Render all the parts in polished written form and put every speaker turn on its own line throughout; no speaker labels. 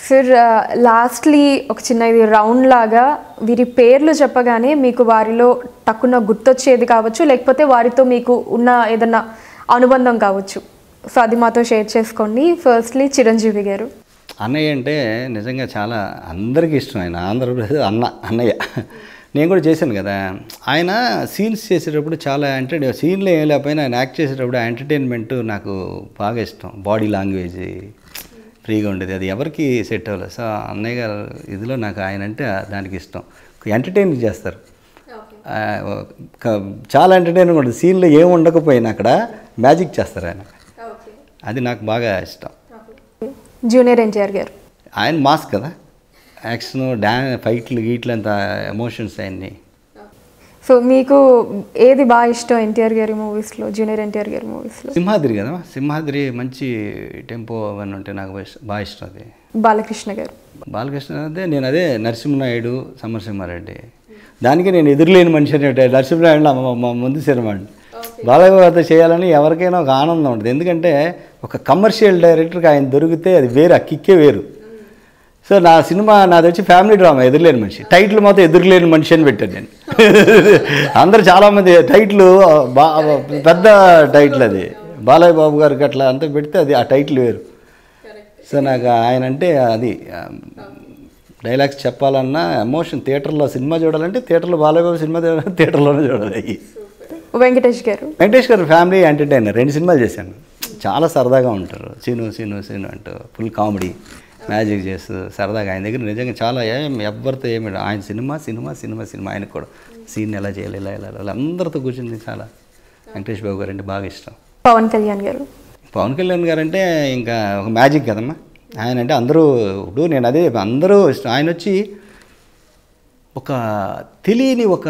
Phir lastly ఒక చిన్న ఇది రౌండ్ లాగా వీరి పేర్లు చెప్పగానే మీకు వారిలో టక్కున గుర్తొచ్చేది కావచ్చు, లేకపోతే వారితో మీకు ఉన్న ఏదన్నా అనుబంధం కావచ్చు. సో అది మాతో షేర్ చేసుకోండి. ఫస్ట్లీ చిరంజీవి గారు.
అన్నయ్య అంటే నిజంగా చాలా అందరికీ ఇష్టం. ఆయన ఆంధ్రప్రదేశ్ అన్నయ్య. నేను కూడా చేశాను కదా. ఆయన సీన్స్ చేసేటప్పుడు చాలా సీన్లో ఏం లేకపోయినా ఆయన యాక్ట్ చేసేటప్పుడు ఎంటర్టైన్మెంట్ నాకు బాగా ఇష్టం. బాడీ లాంగ్వేజ్ ఫ్రీగా ఉండేది, అది ఎవరికి సెట్ అవ్వలేదు. సో అన్నయ్య గారు ఇదిలో నాకు ఆయన అంటే దానికి ఇష్టం. ఎంటర్టైన్ చేస్తారు, చాలా ఎంటర్టైన్గా ఉంటుంది. సీన్లో ఏం ఉండకపోయినా అక్కడ మ్యాజిక్ చేస్తారు ఆయన, అది నాకు బాగా ఇష్టం.
జూనియర్ ఎన్టీఆర్ గారు.
ఆయన మాస్ కదా, యాక్షన్ ఫైట్లు గీట్లు అంత ఎమోషన్స్ ఆయన్ని.
సో మీకు ఏది బాగా ఇష్టం ఎన్టీఆర్ గారి మూవీస్లో, జూనియర్ ఎన్టీఆర్ గారి మూవీస్లో?
సింహాద్రి కదా, సింహాద్రి మంచి టెంపో అవన్నీ ఉంటే నాకు బాగా ఇష్టం. అది
బాలకృష్ణ గారు.
బాలకృష్ణ అదే నేను అదే నరసింహనాయుడు, సమరసింహారెడ్డి, దానికి నేను ఎదురులేని మనిషి అంటే నరసింహనాయుడు ముందు సినిమా అండి. బాలయ్య చేయాలని ఎవరికైనా ఒక ఆనందం ఉంటుంది. ఎందుకంటే ఒక కమర్షియల్ డైరెక్టర్కి ఆయన దొరికితే అది వేరు, ఆ కిక్కే వేరు. సో నా సినిమా నాది వచ్చి ఫ్యామిలీ డ్రామా, ఎదురులేని మనిషి. టైటిల్ మాత్రం ఎదురులేని మనిషి అని పెట్టాను నేను. అందరు చాలామంది టైటిల్ పెద్ద టైటిల్, అది బాలయ్య బాబు గారికి అట్లా అంతా పెడితే అది ఆ టైటిల్ వేరు. సో నాకు ఆయన అంటే అది డైలాగ్స్ చెప్పాలన్నా ఎమోషన్. థియేటర్లో సినిమా చూడాలంటే థియేటర్లో, బాలయ్య బాబు సినిమా చూడాలంటే థియేటర్లోనే చూడాలి.
వెంకటేష్ గారు.
వెంకటేష్ గారు ఫ్యామిలీ ఎంటర్టైనర్. 2 సినిమాలు చేశాను, చాలా సరదాగా ఉంటారు. సీను అంటూ ఫుల్ కామెడీ మ్యాజిక్ చేస్తూ సరదాగా. ఆయన దగ్గర నిజంగా చాలా ఎవరితో ఏమి ఆయన సినిమా ఆయనకు కూడా సీన్ ఎలా చేయాలి, ఇలా అందరితో కూర్చుంది. చాలా వెంకటేష్ బాబు గారు అంటే బాగా ఇష్టం.
పవన్ కళ్యాణ్ గారు.
పవన్ కళ్యాణ్ గారు అంటే ఇంకా ఒక మ్యాజిక్ కదమ్మా. ఆయన అంటే అందరూ ఇప్పుడు నేను అదే అందరూ ఇష్టం. ఆయన వచ్చి ఒక తెలియని ఒక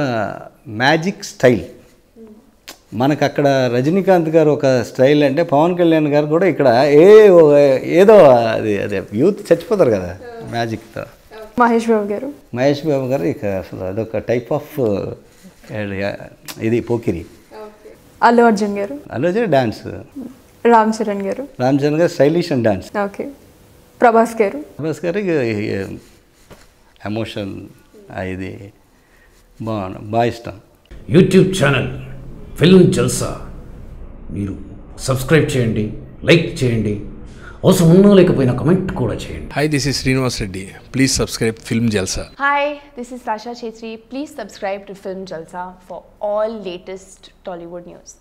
మ్యాజిక్ స్టైల్. మనకు అక్కడ రజనీకాంత్ గారు ఒక స్టైల్ అంటే, పవన్ కళ్యాణ్ గారు కూడా ఇక్కడ ఏదో అదే యూత్ చచ్చిపోతారు కదా మ్యాజిక్తో.
మహేష్ బాబు
గారు ఇక అసలు అదొక టైప్ ఆఫ్ ఇది పోకిరి.
అల్లు అర్జున్
డ్యాన్స్.
రామ్ చరణ్ గారు
stylish and dance.
Okay. Prabhas గారు
ఎమోషన్, ఇది బాగా ఇష్టం.
యూట్యూబ్ ఛానల్ ఫిల్మ్ జల్సా మీరు సబ్స్క్రైబ్ చేయండి, లైక్ చేయండి, అవసరం ఉన్నా లేకపోయినా కమెంట్ కూడా చేయండి.
Hi, this is Srinivas Reddy. Please subscribe Film Jalsa.
Hi, this is Sasha Chetri. Please subscribe to Film Jalsa for all latest Tollywood news.